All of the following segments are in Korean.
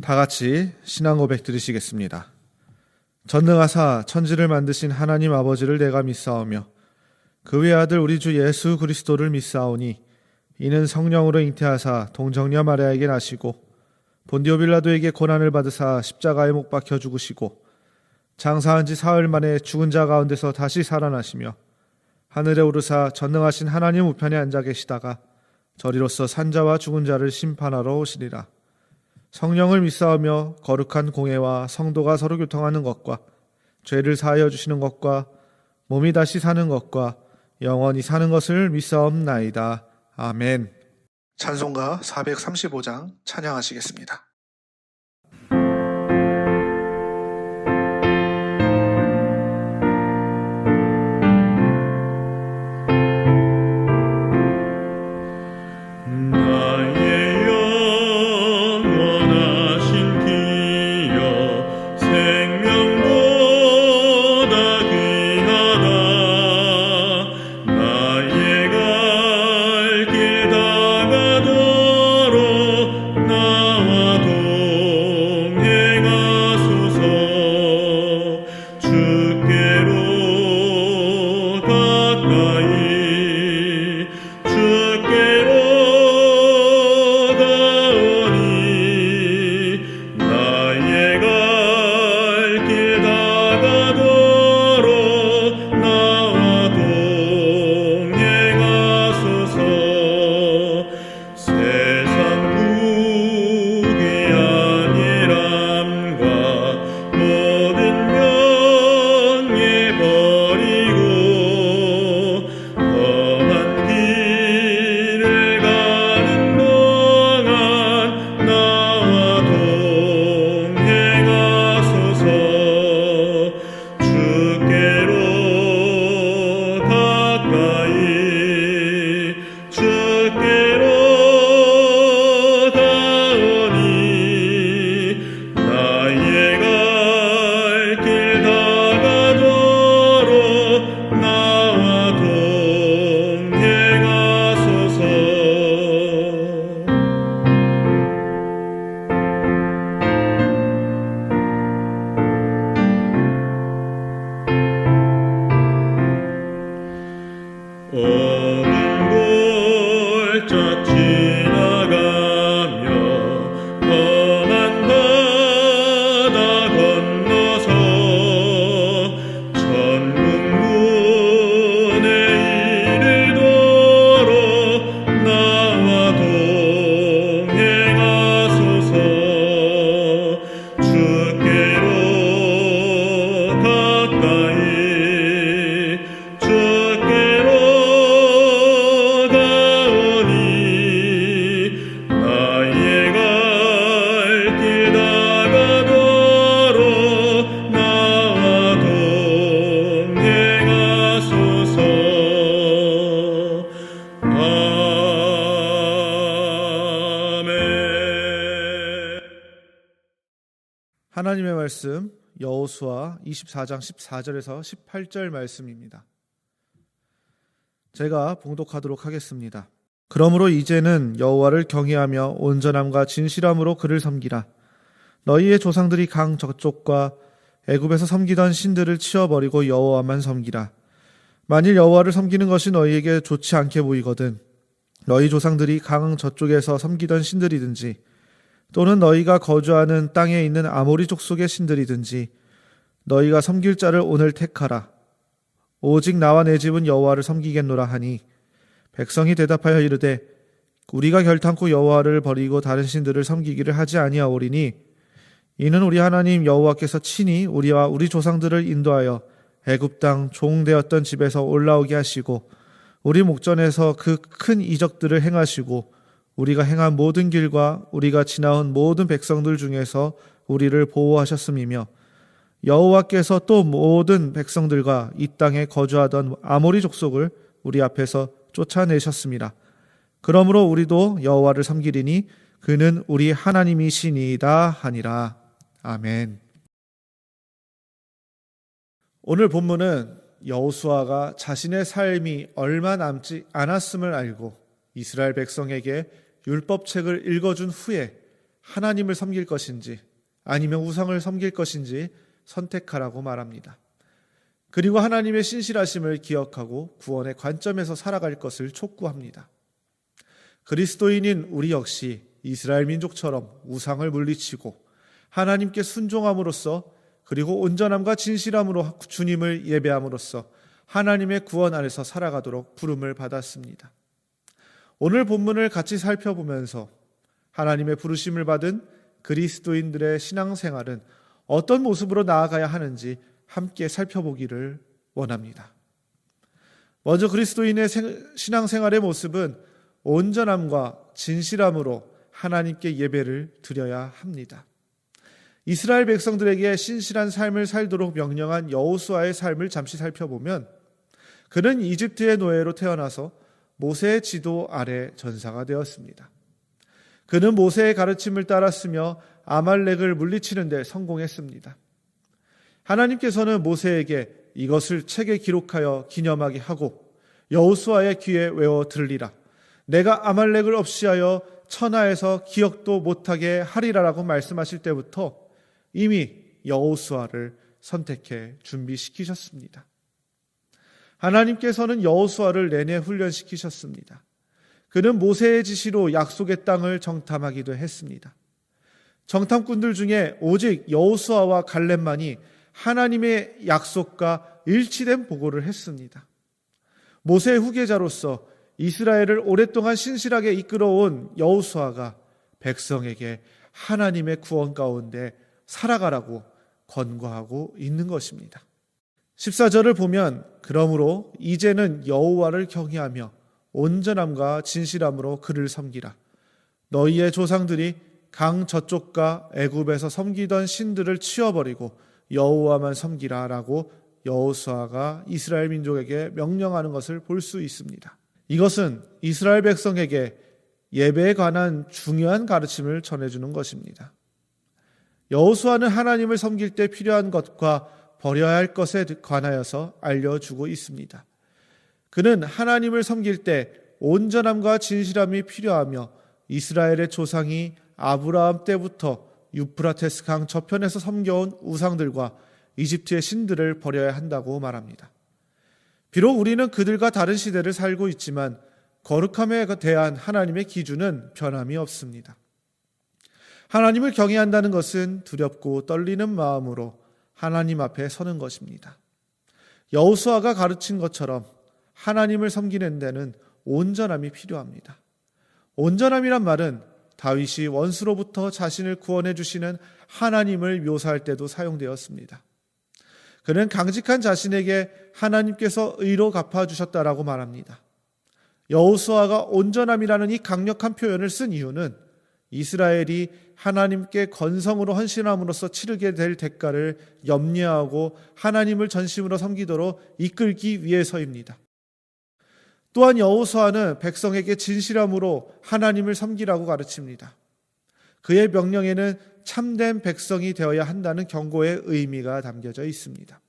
다 같이 신앙 고백 드리시겠습니다. 전능하사 천지를 만드신 하나님 아버지를 내가 믿사오며 그 외 아들 우리 주 예수 그리스도를 믿사오니 이는 성령으로 잉태하사 동정녀 마리아에게 나시고 본디오 빌라도에게 고난을 받으사 십자가에 못 박혀 죽으시고 장사한 지 사흘 만에 죽은 자 가운데서 다시 살아나시며 하늘에 오르사 전능하신 하나님 우편에 앉아 계시다가 저리로서 산자와 죽은 자를 심판하러 오시리라. 성령을 믿사오며 거룩한 공회와 성도가 서로 교통하는 것과 죄를 사하여 주시는 것과 몸이 다시 사는 것과 영원히 사는 것을 믿사옵나이다. 아멘. 찬송가 435장 찬양하시겠습니다. 하나님의 말씀 여호수아 24장 14절에서 18절 말씀입니다. 제가 봉독하도록 하겠습니다. 그러므로 이제는 여호와를 경외하며 온전함과 진실함으로 그를 섬기라. 너희의 조상들이 강 저쪽과 애굽에서 섬기던 신들을 치워버리고 여호와만 섬기라. 만일 여호와를 섬기는 것이 너희에게 좋지 않게 보이거든 너희 조상들이 강 저쪽에서 섬기던 신들이든지 또는 너희가 거주하는 땅에 있는 아모리 족속의 신들이든지 너희가 섬길 자를 오늘 택하라. 오직 나와 내 집은 여호와를 섬기겠노라 하니 백성이 대답하여 이르되 우리가 결탄코 여호와를 버리고 다른 신들을 섬기기를 하지 아니하오리니 이는 우리 하나님 여호와께서 친히 우리와 우리 조상들을 인도하여 애굽 땅 종되었던 집에서 올라오게 하시고 우리 목전에서 그 큰 이적들을 행하시고 우리가 행한 모든 길과 우리가 지나온 모든 백성들 중에서 우리를 보호하셨음이며 여호와께서 또 모든 백성들과 이 땅에 거주하던 아모리 족속을 우리 앞에서 쫓아내셨습니다. 그러므로 우리도 여호와를 섬기리니 그는 우리 하나님이시니이다 하니라. 아멘. 오늘 본문은 여호수아가 자신의 삶이 얼마 남지 않았음을 알고 이스라엘 백성에게 율법책을 읽어준 후에 하나님을 섬길 것인지 아니면 우상을 섬길 것인지 선택하라고 말합니다. 그리고 하나님의 신실하심을 기억하고 구원의 관점에서 살아갈 것을 촉구합니다. 그리스도인인 우리 역시 이스라엘 민족처럼 우상을 물리치고 하나님께 순종함으로써 그리고 온전함과 진실함으로 주님을 예배함으로써 하나님의 구원 안에서 살아가도록 부름을 받았습니다. 오늘 본문을 같이 살펴보면서 하나님의 부르심을 받은 그리스도인들의 신앙생활은 어떤 모습으로 나아가야 하는지 함께 살펴보기를 원합니다. 먼저 그리스도인의 신앙생활의 모습은 온전함과 진실함으로 하나님께 예배를 드려야 합니다. 이스라엘 백성들에게 신실한 삶을 살도록 명령한 여호수아의 삶을 잠시 살펴보면 그는 이집트의 노예로 태어나서 모세의 지도 아래 전사가 되었습니다. 그는 모세의 가르침을 따랐으며 아말렉을 물리치는 데 성공했습니다. 하나님께서는 모세에게 이것을 책에 기록하여 기념하게 하고 여호수아의 귀에 외워 들리라. 내가 아말렉을 없이하여 천하에서 기억도 못하게 하리라라고 말씀하실 때부터 이미 여호수아를 선택해 준비시키셨습니다. 하나님께서는 여호수아를 내내 훈련시키셨습니다. 그는 모세의 지시로 약속의 땅을 정탐하기도 했습니다. 정탐꾼들 중에 오직 여호수아와 갈렙만이 하나님의 약속과 일치된 보고를 했습니다. 모세의 후계자로서 이스라엘을 오랫동안 신실하게 이끌어온 여호수아가 백성에게 하나님의 구원 가운데 살아가라고 권고하고 있는 것입니다. 14절을 보면 그러므로 이제는 여호와를 경외하며 온전함과 진실함으로 그를 섬기라. 너희의 조상들이 강 저쪽과 애굽에서 섬기던 신들을 치워버리고 여호와만 섬기라 라고 여호수아가 이스라엘 민족에게 명령하는 것을 볼 수 있습니다. 이것은 이스라엘 백성에게 예배에 관한 중요한 가르침을 전해주는 것입니다. 여호수아는 하나님을 섬길 때 필요한 것과 버려야 할 것에 관하여서 알려주고 있습니다. 그는 하나님을 섬길 때 온전함과 진실함이 필요하며 이스라엘의 조상이 아브라함 때부터 유프라테스 강 저편에서 섬겨온 우상들과 이집트의 신들을 버려야 한다고 말합니다. 비록 우리는 그들과 다른 시대를 살고 있지만 거룩함에 대한 하나님의 기준은 변함이 없습니다. 하나님을 경외한다는 것은 두렵고 떨리는 마음으로 하나님 앞에 서는 것입니다. 여호수아가 가르친 것처럼 하나님을 섬기는 데는 온전함이 필요합니다. 온전함이란 말은 다윗이 원수로부터 자신을 구원해 주시는 하나님을 묘사할 때도 사용되었습니다. 그는 강직한 자신에게 하나님께서 의로 갚아주셨다라고 말합니다. 여호수아가 온전함이라는 이 강력한 표현을 쓴 이유는 이스라엘이 하나님께 건성으로 헌신함으로써 치르게 될 대가를 염려하고 하나님을 전심으로 섬기도록 이끌기 위해서입니다. 또한 여호수아는 백성에게 진실함으로 하나님을 섬기라고 가르칩니다. 그의 명령에는 참된 백성이 되어야 한다는 경고의 의미가 담겨져 있습니다.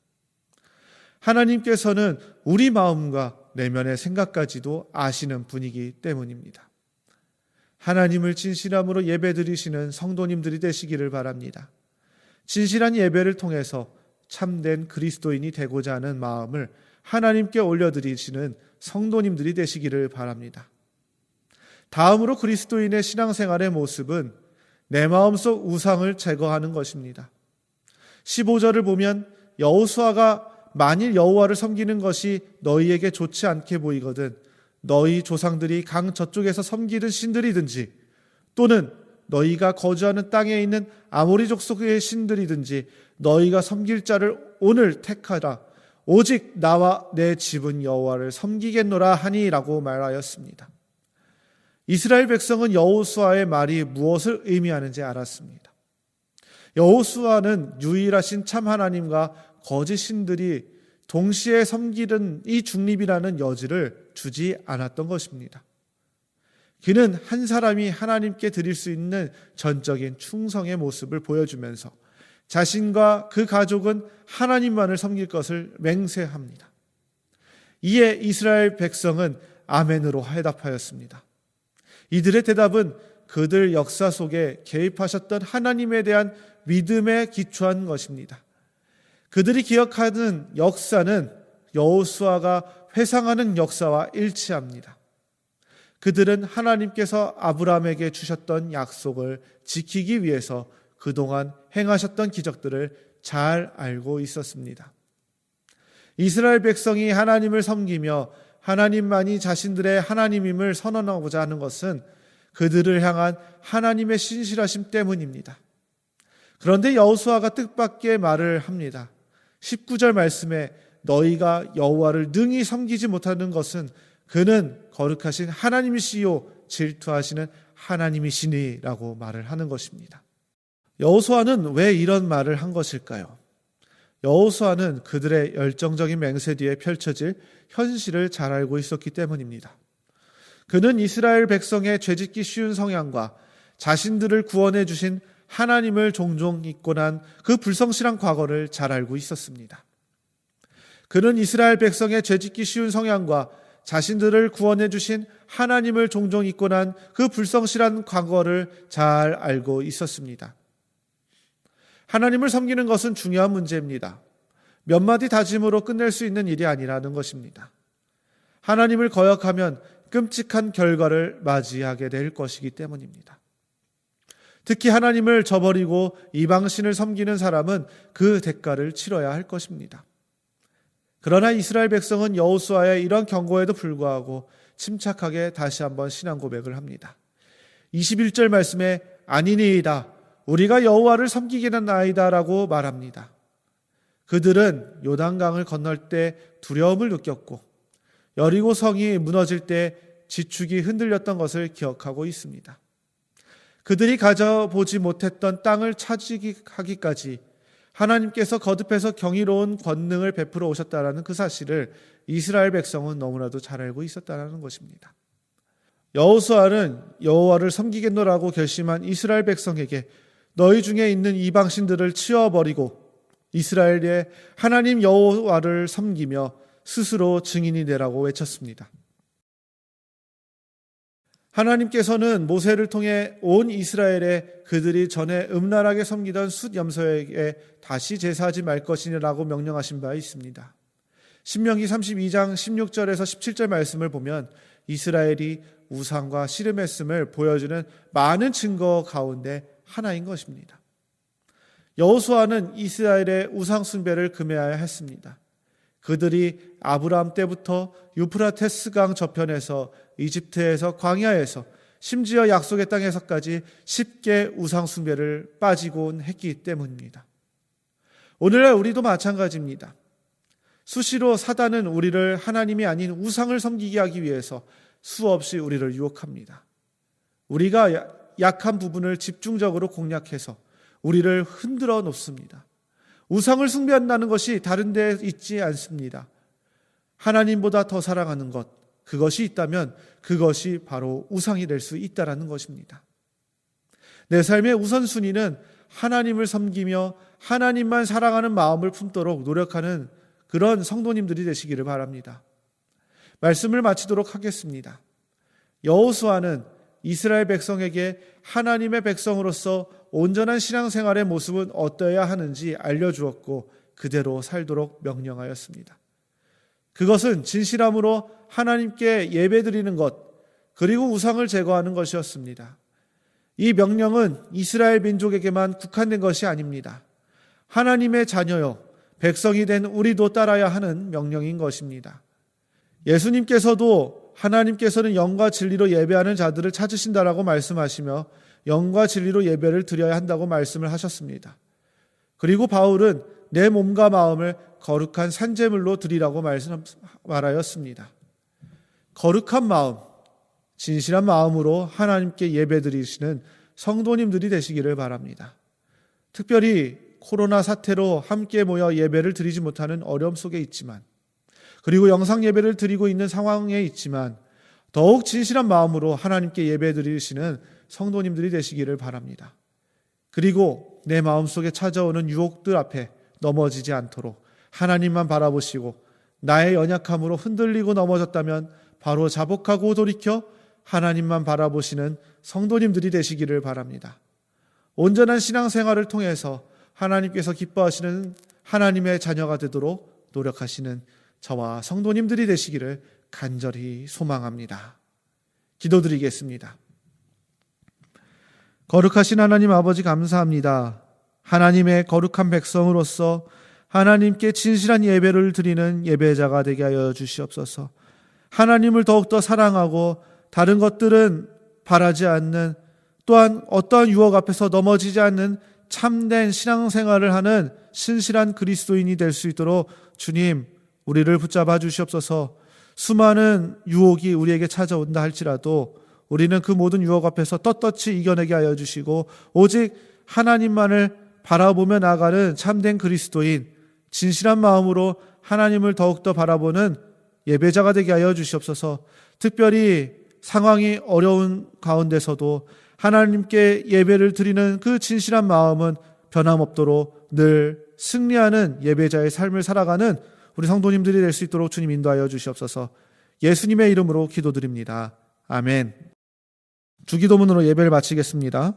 하나님께서는 우리 마음과 내면의 생각까지도 아시는 분이기 때문입니다. 하나님을 진실함으로 예배드리시는 성도님들이 되시기를 바랍니다. 진실한 예배를 통해서 참된 그리스도인이 되고자 하는 마음을 하나님께 올려드리시는 성도님들이 되시기를 바랍니다. 다음으로 그리스도인의 신앙생활의 모습은 내 마음속 우상을 제거하는 것입니다. 15절을 보면 여호수아가 만일 여호와를 섬기는 것이 너희에게 좋지 않게 보이거든 너희 조상들이 강 저쪽에서 섬기던 신들이든지 또는 너희가 거주하는 땅에 있는 아모리 족속의 신들이든지 너희가 섬길 자를 오늘 택하라. 오직 나와 내 집은 여호와를 섬기겠노라 하니라고 말하였습니다. 이스라엘 백성은 여호수아의 말이 무엇을 의미하는지 알았습니다. 여호수아는 유일하신 참 하나님과 거짓 신들이 동시에 섬기는 이 중립이라는 여지를 주지 않았던 것입니다. 그는 한 사람이 하나님께 드릴 수 있는 전적인 충성의 모습을 보여주면서 자신과 그 가족은 하나님만을 섬길 것을 맹세합니다. 이에 이스라엘 백성은 아멘으로 해답하였습니다. 이들의 대답은 그들 역사 속에 개입하셨던 하나님에 대한 믿음에 기초한 것입니다. 그들이 기억하는 역사는 여호수아가 회상하는 역사와 일치합니다. 그들은 하나님께서 아브라함에게 주셨던 약속을 지키기 위해서 그동안 행하셨던 기적들을 잘 알고 있었습니다. 이스라엘 백성이 하나님을 섬기며 하나님만이 자신들의 하나님임을 선언하고자 하는 것은 그들을 향한 하나님의 신실하심 때문입니다. 그런데 여호수아가 뜻밖의 말을 합니다. 19절 말씀에 너희가 여호와를 능히 섬기지 못하는 것은 그는 거룩하신 하나님이시요 질투하시는 하나님이시니라고 말을 하는 것입니다. 여호수아는 왜 이런 말을 한 것일까요? 여호수아는 그들의 열정적인 맹세 뒤에 펼쳐질 현실을 잘 알고 있었기 때문입니다. 그는 이스라엘 백성의 죄짓기 쉬운 성향과 자신들을 구원해 주신 하나님을 종종 잊고 난 그 불성실한 과거를 잘 알고 있었습니다. 그는 이스라엘 백성의 죄짓기 쉬운 성향과 자신들을 구원해 주신 하나님을 종종 잊고 난 그 불성실한 과거를 잘 알고 있었습니다. 하나님을 섬기는 것은 중요한 문제입니다. 몇 마디 다짐으로 끝낼 수 있는 일이 아니라는 것입니다. 하나님을 거역하면 끔찍한 결과를 맞이하게 될 것이기 때문입니다. 특히 하나님을 저버리고 이방신을 섬기는 사람은 그 대가를 치러야 할 것입니다. 그러나 이스라엘 백성은 여호수아의 이런 경고에도 불구하고 침착하게 다시 한번 신앙 고백을 합니다. 21절 말씀에 아니니이다 우리가 여호와를 섬기기는 아니다 라고 말합니다. 그들은 요단강을 건널 때 두려움을 느꼈고 여리고 성이 무너질 때 지축이 흔들렸던 것을 기억하고 있습니다. 그들이 가져보지 못했던 땅을 차지하기까지 하나님께서 거듭해서 경이로운 권능을 베풀어 오셨다라는 그 사실을 이스라엘 백성은 너무나도 잘 알고 있었다는 것입니다. 여호수아는 여호와를 섬기겠노라고 결심한 이스라엘 백성에게 너희 중에 있는 이방신들을 치워버리고 이스라엘의 하나님 여호와를 섬기며 스스로 증인이 되라고 외쳤습니다. 하나님께서는 모세를 통해 온 이스라엘에 그들이 전에 음란하게 섬기던 숫 염소에게 다시 제사하지 말 것이라고 명령하신 바 있습니다. 신명기 32장 16절에서 17절 말씀을 보면 이스라엘이 우상과 씨름했음을 보여주는 많은 증거 가운데 하나인 것입니다. 여호수아는 이스라엘의 우상 숭배를 금해야 했습니다. 그들이 아브라함 때부터 유프라테스강 저편에서 이집트에서 광야에서 심지어 약속의 땅에서까지 쉽게 우상 숭배를 빠지곤 했기 때문입니다. 오늘날 우리도 마찬가지입니다. 수시로 사단은 우리를 하나님이 아닌 우상을 섬기게 하기 위해서 수없이 우리를 유혹합니다. 우리가 약한 부분을 집중적으로 공략해서 우리를 흔들어 놓습니다. 우상을 숭배한다는 것이 다른 데 있지 않습니다. 하나님보다 더 사랑하는 것, 그것이 있다면 그것이 바로 우상이 될 수 있다는 것입니다. 내 삶의 우선순위는 하나님을 섬기며 하나님만 사랑하는 마음을 품도록 노력하는 그런 성도님들이 되시기를 바랍니다. 말씀을 마치도록 하겠습니다. 여호수아는 이스라엘 백성에게 하나님의 백성으로서 온전한 신앙생활의 모습은 어떠해야 하는지 알려주었고 그대로 살도록 명령하였습니다. 그것은 진실함으로 하나님께 예배드리는 것, 그리고 우상을 제거하는 것이었습니다. 이 명령은 이스라엘 민족에게만 국한된 것이 아닙니다. 하나님의 자녀요, 백성이 된 우리도 따라야 하는 명령인 것입니다. 예수님께서도 하나님께서는 영과 진리로 예배하는 자들을 찾으신다라고 말씀하시며 영과 진리로 예배를 드려야 한다고 말씀을 하셨습니다. 그리고 바울은 내 몸과 마음을 거룩한 산제물로 드리라고 말하였습니다. 거룩한 마음, 진실한 마음으로 하나님께 예배드리시는 성도님들이 되시기를 바랍니다. 특별히 코로나 사태로 함께 모여 예배를 드리지 못하는 어려움 속에 있지만, 그리고 영상 예배를 드리고 있는 상황에 있지만 더욱 진실한 마음으로 하나님께 예배 드리시는 성도님들이 되시기를 바랍니다. 그리고 내 마음속에 찾아오는 유혹들 앞에 넘어지지 않도록 하나님만 바라보시고 나의 연약함으로 흔들리고 넘어졌다면 바로 자복하고 돌이켜 하나님만 바라보시는 성도님들이 되시기를 바랍니다. 온전한 신앙생활을 통해서 하나님께서 기뻐하시는 하나님의 자녀가 되도록 노력하시는 저와 성도님들이 되시기를 간절히 소망합니다. 기도드리겠습니다. 거룩하신 하나님 아버지 감사합니다. 하나님의 거룩한 백성으로서 하나님께 진실한 예배를 드리는 예배자가 되게 하여 주시옵소서. 하나님을 더욱더 사랑하고 다른 것들은 바라지 않는, 또한 어떠한 유혹 앞에서 넘어지지 않는 참된 신앙생활을 하는 신실한 그리스도인이 될 수 있도록 주님 우리를 붙잡아 주시옵소서. 수많은 유혹이 우리에게 찾아온다 할지라도 우리는 그 모든 유혹 앞에서 떳떳이 이겨내게 하여 주시고 오직 하나님만을 바라보며 나아가는 참된 그리스도인, 진실한 마음으로 하나님을 더욱더 바라보는 예배자가 되게 하여 주시옵소서. 특별히 상황이 어려운 가운데서도 하나님께 예배를 드리는 그 진실한 마음은 변함없도록 늘 승리하는 예배자의 삶을 살아가는 우리 성도님들이 될 수 있도록 주님 인도하여 주시옵소서. 예수님의 이름으로 기도드립니다. 아멘. 주기도문으로 예배를 마치겠습니다.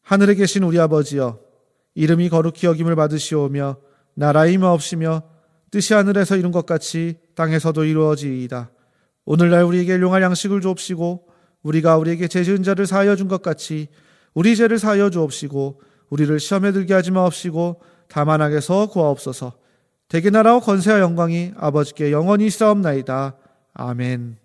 하늘에 계신 우리 아버지여, 이름이 거룩히 여김을 받으시오며 나라의 마옵시며 뜻이 하늘에서 이룬 것 같이 땅에서도 이루어지이다. 오늘날 우리에게 일용할 양식을 주옵시고 우리가 우리에게 죄 지은 자를 사하여 준 것 같이 우리 죄를 사하여 주옵시고 우리를 시험에 들게 하지 마옵시고 다만 악에서 구하옵소서. 대개 나라와 권세와 영광이 아버지께 영원히 있사옵나이다. 아멘.